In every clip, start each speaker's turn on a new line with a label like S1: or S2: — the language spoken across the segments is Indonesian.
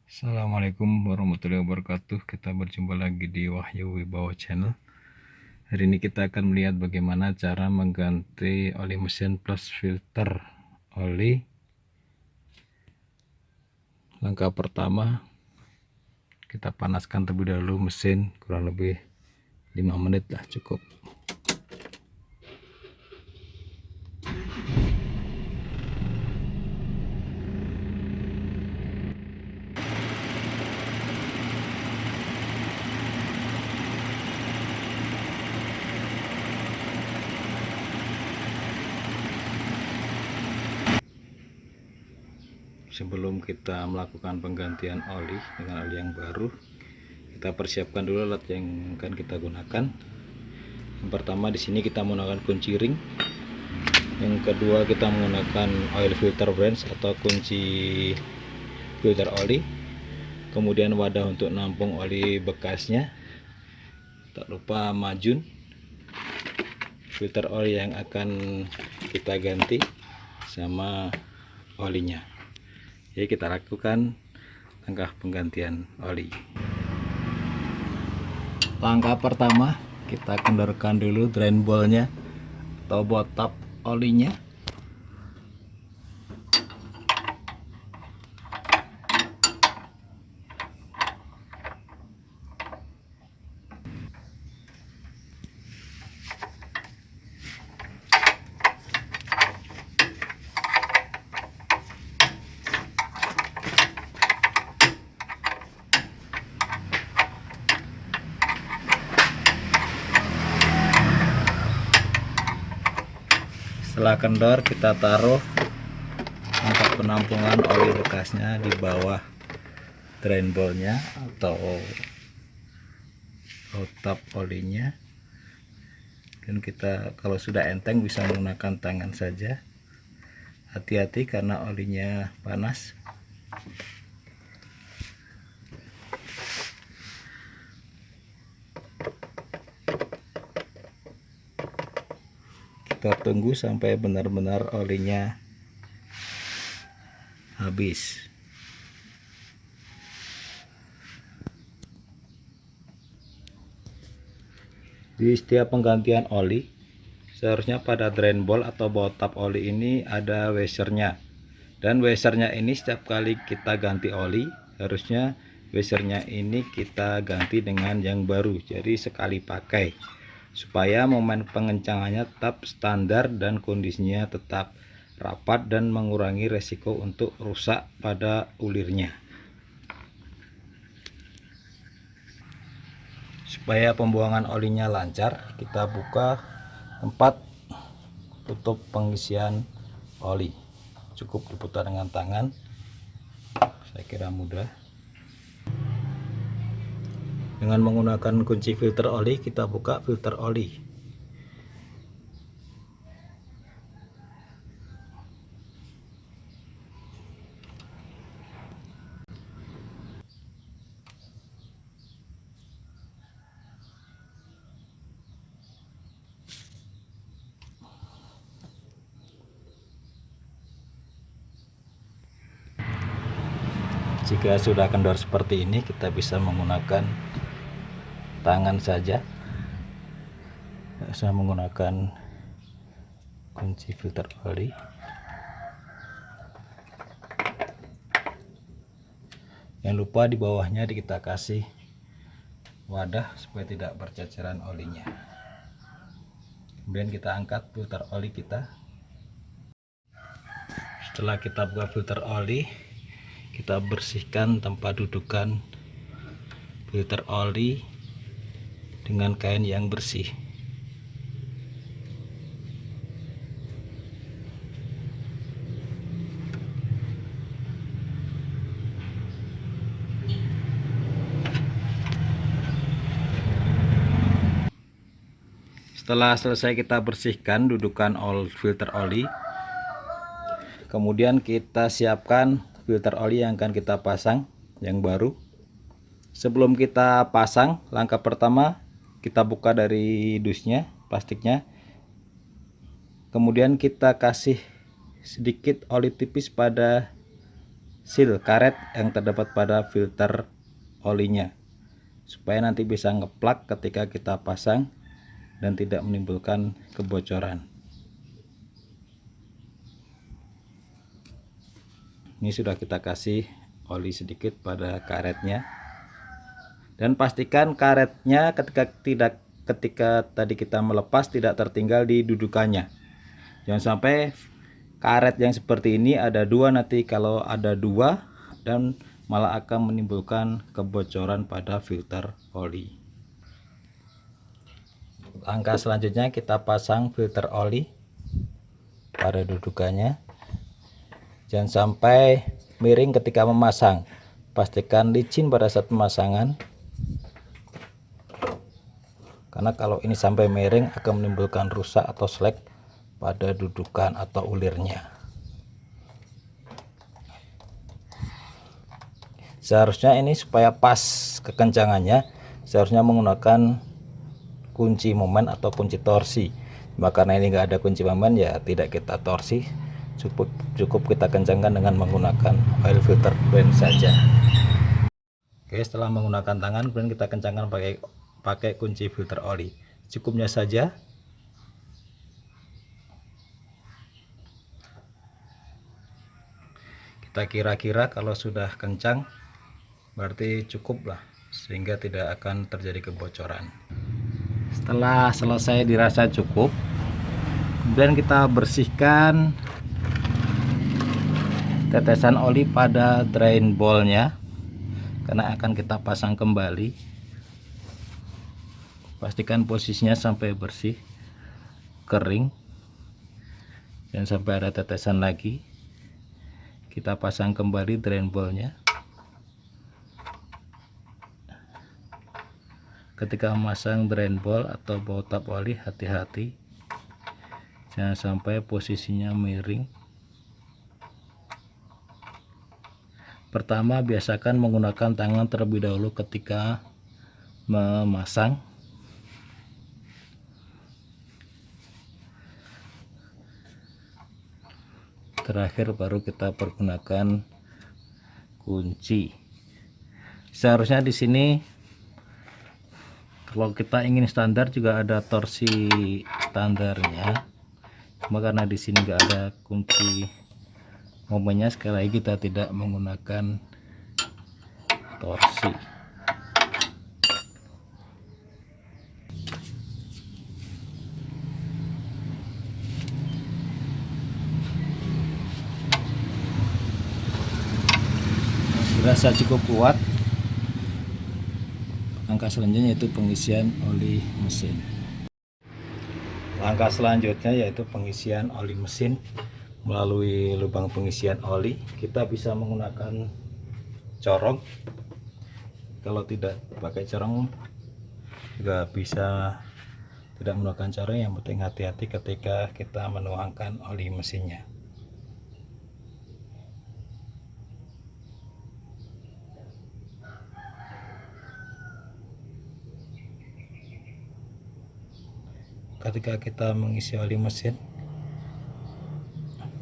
S1: Assalamualaikum warahmatullahi wabarakatuh. Kita berjumpa lagi di Wahyu Wibawa Channel. Hari ini kita akan melihat bagaimana cara mengganti oli mesin plus filter oli. Langkah pertama, kita panaskan terlebih dahulu mesin, kurang lebih 5 menit lah cukup. Sebelum kita melakukan penggantian oli dengan oli yang baru, kita persiapkan dulu alat yang akan kita gunakan. Yang pertama, di sini kita menggunakan kunci ring. Yang kedua, kita menggunakan oil filter wrench atau kunci filter oli. Kemudian wadah untuk nampung oli bekasnya. Tak lupa majun, filter oli yang akan kita ganti, sama olinya. Jadi kita lakukan langkah penggantian oli. Langkah pertama, kita kendorkan dulu drain ballnya atau botap olinya. Setelah kendor, kita taruh tempat penampungan oli bekasnya di bawah drain ballnya atau botap olinya. Dan kita kalau sudah enteng bisa menggunakan tangan saja. Hati-hati karena olinya panas. Kita tunggu sampai benar-benar olinya habis. Di setiap penggantian oli, seharusnya pada drain ball atau botap oli ini ada washernya. Dan washernya ini setiap kali kita ganti oli, harusnya washernya ini kita ganti dengan yang baru. Jadi sekali pakai, supaya momen pengencangannya tetap standar dan kondisinya tetap rapat dan mengurangi resiko untuk rusak pada ulirnya. Supaya pembuangan olinya lancar, kita buka tempat tutup pengisian oli. Cukup diputar dengan tangan, saya kira mudah. Dengan menggunakan kunci filter oli, kita buka filter oli. Jika sudah kendor seperti ini, kita bisa menggunakan tangan saja. Saya menggunakan kunci filter oli. Jangan lupa di bawahnya kita kasih wadah supaya tidak berceceran olinya. Kemudian kita angkat filter oli kita. Setelah kita buka filter oli, kita bersihkan tempat dudukan filter oli dengan kain yang bersih. Setelah selesai kita bersihkan dudukan filter oli, kemudian kita siapkan filter oli yang akan kita pasang yang baru. Sebelum kita pasang, langkah pertama kita buka dari dusnya, plastiknya. Kemudian kita kasih sedikit oli tipis pada seal karet yang terdapat pada filter olinya, supaya nanti bisa ngeplak ketika kita pasang dan tidak menimbulkan kebocoran. Ini sudah kita kasih oli sedikit pada karetnya, dan pastikan karetnya ketika tadi kita melepas tidak tertinggal di dudukannya. Jangan sampai karet yang seperti ini ada dua, nanti kalau ada dua dan malah akan menimbulkan kebocoran pada filter oli. Langkah selanjutnya kita pasang filter oli pada dudukannya. Jangan sampai miring ketika memasang. Pastikan licin pada saat pemasangan, karena kalau ini sampai miring akan menimbulkan rusak atau slek pada dudukan atau ulirnya. Seharusnya ini supaya pas kekencangannya, seharusnya menggunakan kunci momen atau kunci torsi. Karena ini enggak ada kunci momen, ya tidak kita torsi, cukup kita kencangkan dengan menggunakan oil filter blend saja. Oke, setelah menggunakan tangan kemudian kita kencangkan pakai kunci filter oli. Cukupnya saja. Kita kira-kira kalau sudah kencang berarti cukup lah, sehingga tidak akan terjadi kebocoran. Setelah selesai dirasa cukup, kemudian kita bersihkan tetesan oli pada drain ballnya, karena akan kita pasang kembali. Pastikan posisinya sampai bersih, kering, dan sampai ada tetesan lagi. Kita pasang kembali drain ballnya. Ketika memasang drain ball atau baut tap oli, hati-hati jangan sampai posisinya miring. Pertama, biasakan menggunakan tangan terlebih dahulu ketika memasang. Terakhir baru kita pergunakan kunci. Seharusnya di sini kalau kita ingin standar juga ada torsi standarnya. Cuma karena di sini nggak ada kunci momennya, sekali lagi kita tidak menggunakan torsi. Dirasa cukup kuat. Langkah selanjutnya yaitu pengisian oli mesin. Langkah selanjutnya yaitu pengisian oli mesin melalui lubang pengisian oli. Kita bisa menggunakan corong. Kalau tidak pakai corong juga bisa tidak menggunakan corong. Yang penting hati-hati ketika kita menuangkan oli mesinnya. Ketika kita mengisi oli mesin,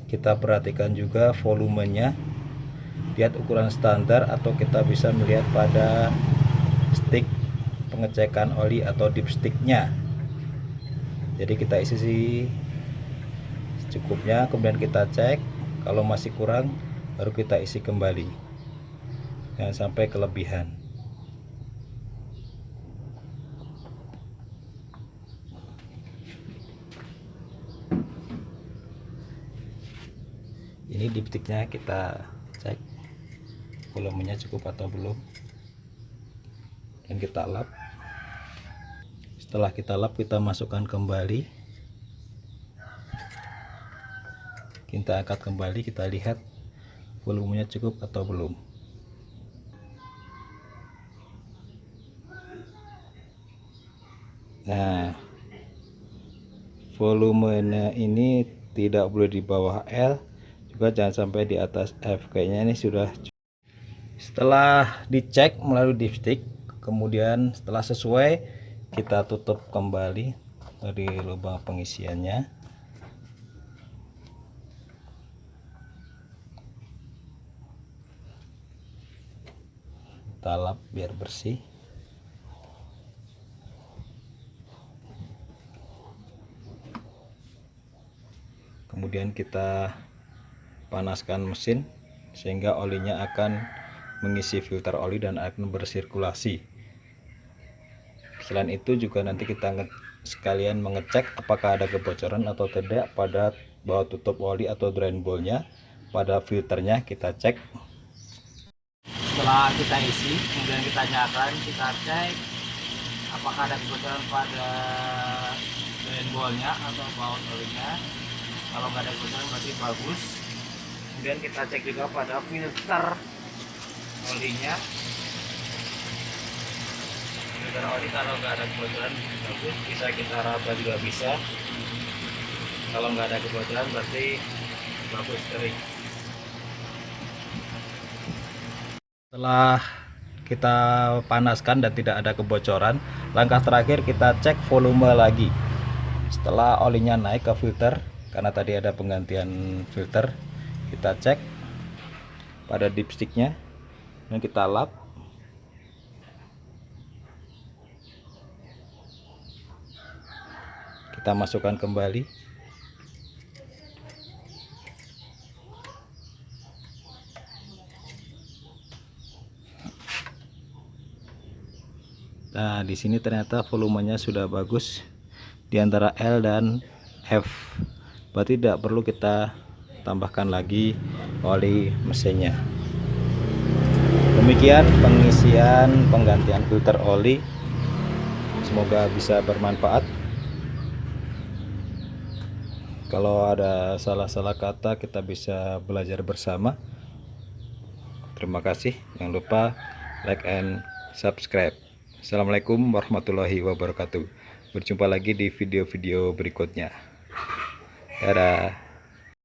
S1: kita perhatikan juga volumenya, lihat ukuran standar atau kita bisa melihat pada stick pengecekan oli atau dipsticknya. Jadi kita isi secukupnya, kemudian kita cek, kalau masih kurang baru kita isi kembali, jangan sampai kelebihan. Ini dipsticknya kita cek volumenya cukup atau belum, dan kita lap. Setelah kita lap, kita masukkan kembali, kita angkat kembali, kita lihat volumenya cukup atau belum. Nah, volumenya ini tidak boleh di bawah L, juga jangan sampai di atas F. Kayaknya ini sudah. Setelah dicek melalui dipstick, kemudian setelah sesuai, kita tutup kembali dari lubang pengisiannya. kita lap biar bersih. Kemudian kita panaskan mesin sehingga olinya akan mengisi filter oli dan akan bersirkulasi. Selain itu juga nanti kita sekalian mengecek apakah ada kebocoran atau tidak pada bawah tutup oli atau drain bowl-nya. Pada filternya kita cek.
S2: Setelah kita isi, kemudian kita nyalakan, kita cek apakah ada kebocoran pada drain bowl-nya atau baut olinya. Kalau nggak ada kebocoran berarti bagus. Kemudian kita cek juga pada filter olinya. Filter oli kalau nggak ada kebocoran bagus, bisa kita raba juga bisa. Kalau nggak ada kebocoran berarti bagus, kering.
S1: Setelah kita panaskan dan tidak ada kebocoran, langkah terakhir kita cek volume lagi. Setelah olinya naik ke filter, karena tadi ada penggantian filter, kita cek pada dipsticknya dan kita lap. Kita masukkan kembali. Nah, di sini ternyata volumenya sudah bagus di antara L dan F. Berarti tidak perlu kita tambahkan lagi oli mesinnya. Demikian pengisian penggantian filter oli. Semoga bisa bermanfaat. Kalau ada salah-salah kata kita bisa belajar bersama. Terima kasih. Jangan lupa like and subscribe. Assalamualaikum warahmatullahi wabarakatuh. Berjumpa lagi di video-video berikutnya. Dadah.